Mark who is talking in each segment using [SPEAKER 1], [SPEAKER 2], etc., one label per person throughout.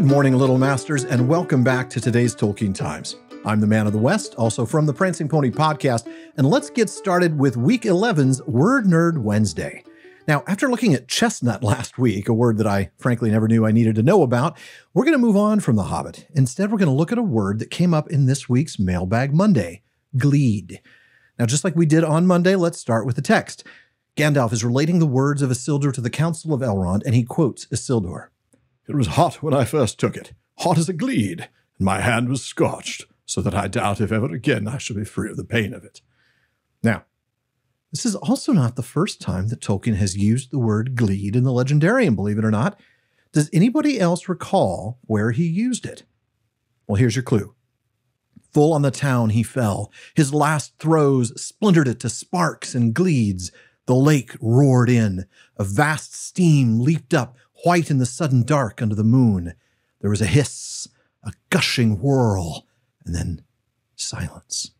[SPEAKER 1] Good morning, Little Masters, and welcome back to today's Tolkien Times. I'm the Man of the West, also from the Prancing Pony podcast, and let's get started with Week 11's Word Nerd Wednesday. Now, after looking at chestnut last week, a word that I frankly never knew I needed to know about, we're going to move on from The Hobbit. Instead, we're going to look at a word that came up in this week's Mailbag Monday, Glede. Now, just like we did on Monday, let's start with the text. Gandalf is relating the words of Isildur to the Council of Elrond, and he quotes Isildur. "It was hot when I first took it, hot as a glede, and my hand was scorched, so that I doubt if ever again I shall be free of the pain of it." Now, this is also not the first time that Tolkien has used the word glede in the Legendarium, believe it or not. Does anybody else recall where he used it? Well, here's your clue. Full on the town he fell. His last throws splintered it to sparks and gleeds. The lake roared in. A vast steam leaped up, white in the sudden dark under the moon. There was a hiss, a gushing whirl, and then silence.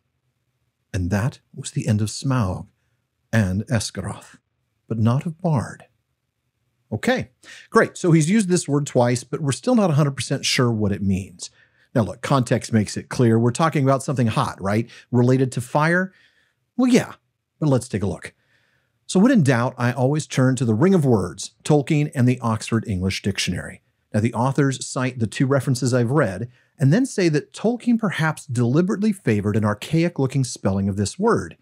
[SPEAKER 1] And that was the end of Smaug and Esgaroth, but not of Bard. Okay, great. So he's used this word twice, but we're still not 100% sure what it means. Now look, context makes it clear. We're talking about something hot, right? Related to fire? Well, yeah, but let's take a look. So when in doubt, I always turn to the Ring of Words, Tolkien and the Oxford English Dictionary. Now, the authors cite the two references I've read, and then say that Tolkien perhaps deliberately favored an archaic-looking spelling of this word.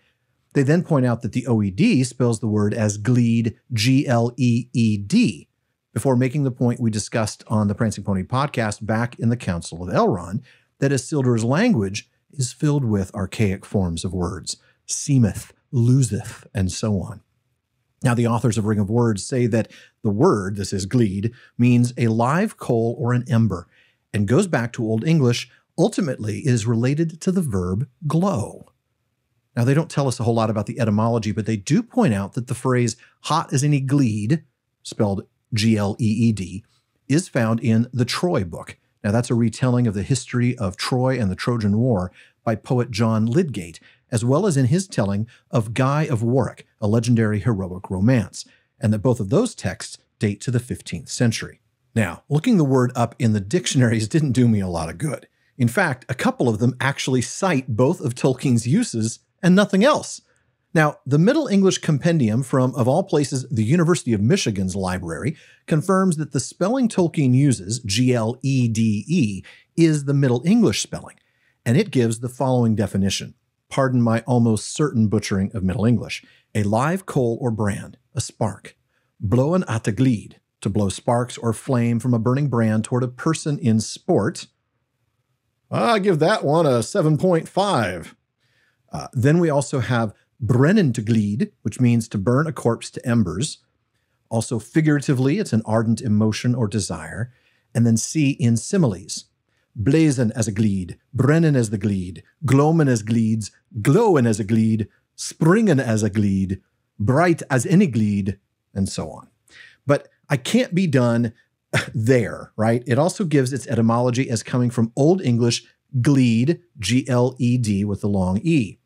[SPEAKER 1] They then point out that the OED spells the word as glede, G-L-E-E-D, before making the point we discussed on the Prancing Pony podcast back in the Council of Elrond, that Isildur's language is filled with archaic forms of words, seemeth, loseth, and so on. Now, the authors of Ring of Words say that the word, this is glede, means a live coal or an ember, and goes back to Old English. Ultimately, it is related to the verb glow. Now, they don't tell us a whole lot about the etymology, but they do point out that the phrase hot as any glede, spelled G-L-E-E-D, is found in the Troy book. Now, that's a retelling of the history of Troy and the Trojan War by poet John Lydgate, as well as in his telling of Guy of Warwick, a legendary heroic romance, and that both of those texts date to the 15th century. Now, looking the word up in the dictionaries didn't do me a lot of good. In fact, a couple of them actually cite both of Tolkien's uses and nothing else. Now, the Middle English Compendium from, of all places, the University of Michigan's library, confirms that the spelling Tolkien uses, G-L-E-D-E, is the Middle English spelling, and it gives the following definition. Pardon my almost certain butchering of Middle English. A live coal or brand, a spark. Blowen at a glede, to blow sparks or flame from a burning brand toward a person in sport. I give that one a 7.5. Then we also have brennen to glede, which means to burn a corpse to embers. Also figuratively, it's an ardent emotion or desire. And then C in similes. Blazen as a glede, brennen as the glede, glomen as gleeds, glowen as a glede, springen as a glede, bright as any glede, and so on. But I can't be done there, right? It also gives its etymology as coming from Old English glede, G-L-E-D with the long E.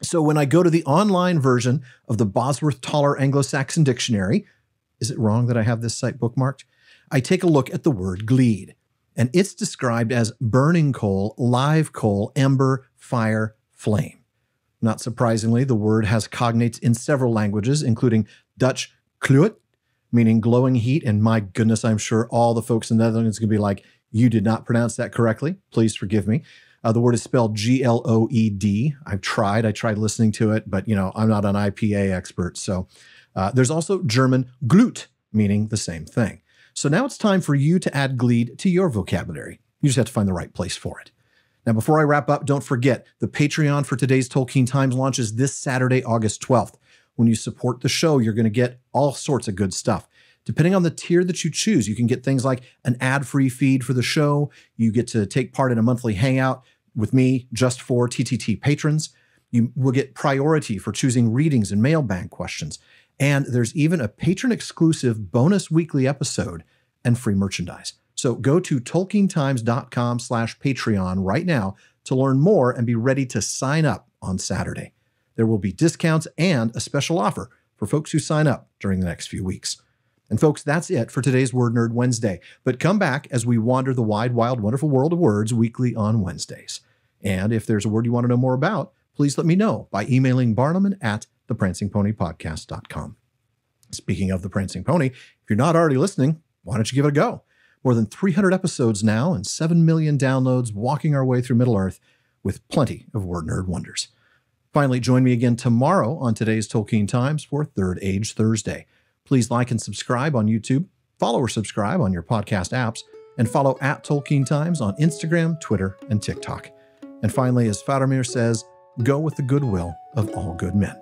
[SPEAKER 1] So when I go to the online version of the Bosworth-Toller Anglo-Saxon Dictionary, is it wrong that I have this site bookmarked? I take a look at the word glede. And it's described as burning coal, live coal, ember, fire, flame. Not surprisingly, the word has cognates in several languages, including Dutch gloed, meaning glowing heat. And my goodness, I'm sure all the folks in the Netherlands are going to be like, you did not pronounce that correctly. Please forgive me. The word is spelled G-L-O-E-D. I tried listening to it, but I'm not an IPA expert. So there's also German Glut, meaning the same thing. So now it's time for you to add glede to your vocabulary. You just have to find the right place for it. Now, before I wrap up, don't forget, the Patreon for today's Tolkien Times launches this Saturday, August 12th. When you support the show, you're going to get all sorts of good stuff. Depending on the tier that you choose, you can get things like an ad-free feed for the show. You get to take part in a monthly hangout with me just for TTT patrons. You will get priority for choosing readings and mailbag questions. And there's even a patron-exclusive bonus weekly episode and free merchandise. So go to tolkientimes.com/Patreon right now to learn more and be ready to sign up on Saturday. There will be discounts and a special offer for folks who sign up during the next few weeks. And folks, that's it for today's Word Nerd Wednesday. But come back as we wander the wide, wild, wonderful world of words weekly on Wednesdays. And if there's a word you want to know more about, please let me know by emailing barnum@theprancingponypodcast.com. Speaking of The Prancing Pony, if you're not already listening, why don't you give it a go? More than 300 episodes now and 7 million downloads walking our way through Middle-earth with plenty of word nerd wonders. Finally, join me again tomorrow on today's Tolkien Times for Third Age Thursday. Please like and subscribe on YouTube, follow or subscribe on your podcast apps, and follow @Tolkien Times on Instagram, Twitter, and TikTok. And finally, as Faramir says, go with the goodwill of all good men.